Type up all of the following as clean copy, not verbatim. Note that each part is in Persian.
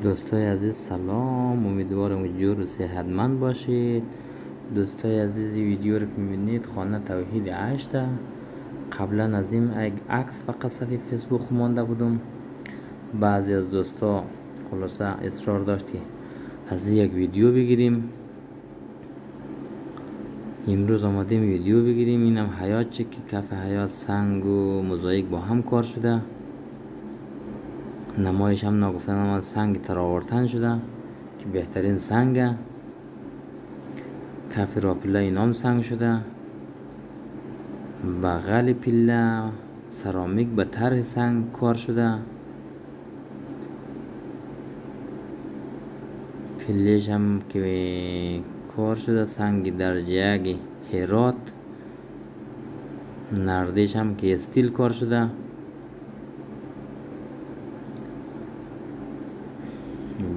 دوستای عزیز سلام، امیدوارم که جور و صحتمند باشید. دوستای عزیز ویدیو رو که میبینید خانه توحید 8. قبلا از این عکس فقط صفحه فیسبوک مانده بودم. بعضی از دوستا خلاصه اصرار داشت که از یک ویدیو بگیریم. امروز آمدیم ویدیو بگیریم. اینم حیات چه که کف حیات سنگ و موزاییک با هم کار شده. نمایش هم نگفتن اما سنگ تراورتن شده که بهترین سنگه. کف را پله اینام سنگ شده. بغل پله سرامیک به طرح سنگ کار شده. پلهش هم که کار شده سنگ درجه هرات. نردش هم که استیل کار شده.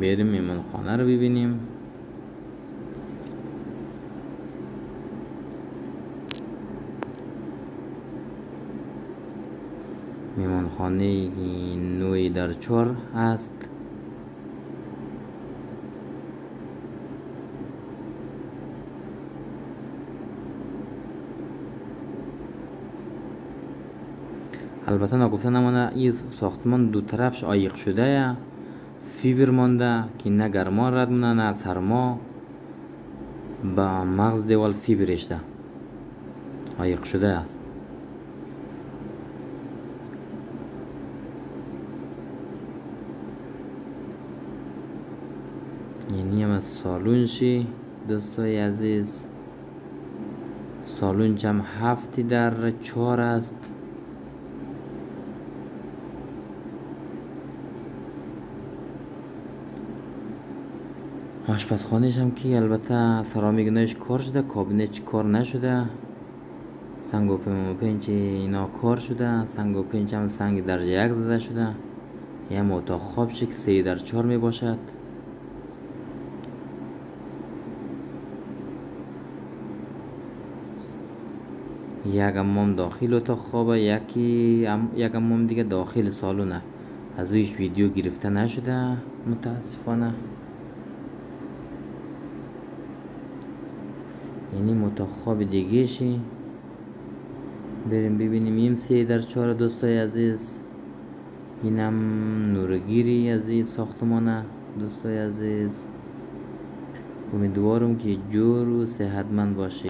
بریم میمون خانه رو ببینیم. میمون خانه نوی در 4 است. البته نگفتن نمانه این ساختمان دو طرفش عایق شده، فیبر مانده که نه گرما رد مونه نه سرما. با مغز دیوال فیبرش ده عایق شده است. یعنی هم از سالونشی دوستای عزیز. سالونش هم 7 در 4 است. آشپزخانهش هم که البته سرامیک نش کار شده، کابینت کار نشده. سنگ و پنج اینا کار شده. سنگ و پنج هم سنگ درجه 1 زده شده. یه اتاق خواب که 3 در 4 می باشد. یک حمام داخل اتاق خوابه، یک حمام دیگه داخل سالونه. از رویش ویدیو گرفته نشده متاسفانه. یعنی اتاق خواب دیگه شی. بریم ببینیم. این 3 در 4 دوستای عزیز. اینم نورگیری از این ساختمانه دوستای عزیز. امیدوارم که جور و صحتمند باشه.